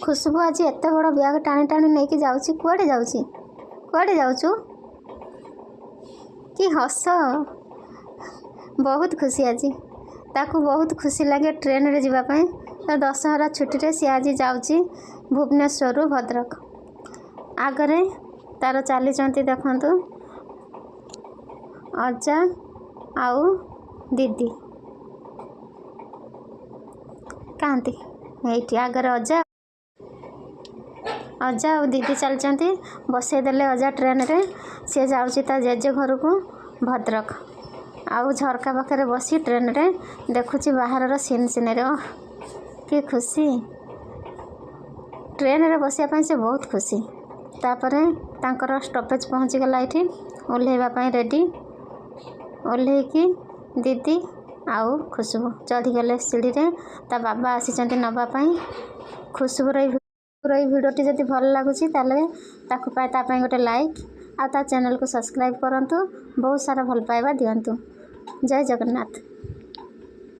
खुशबू आज एत बड़ ब्याग टाणी टाणी नहीं जाऊँ कुआडे जाऊँ कुआडे जाऊँ कि हस बहुत खुशी आज ताकू बहुत खुशी लगे ट्रेन रे जीवाई तो दशहरा छुट्टी सी आज जाऊँ भुवनेश्वर भद्रक आगरे तार चली देखु अजा आउ दीदी कहती ये आगरे अजा अजा और दीदी चलती बसईदेले अजा ट्रेन रे सी जाऊँगी ता जेजे घर को भद्रक आउ झरका पाखे बसी ट्रेन रे देखुची बाहर सीन सीनरी कि खुशी ट्रेन रे बसिया से बहुत खुशी तापर तांकर स्टॉपेज पहुँची गला ये ओह्लैवाई रेडी ओह्लैकी दीदी आउ खुशबू चढ़ीगले सीढ़ी रे ता बाबा आसी नवापाई खुशबूर भिडियोटी जब भल लगुच ताकू गोटे लाइक आ चैनल को सब्सक्राइब करंतु बहुत सारा भल पाइबा दियंतु। जय जगन्नाथ।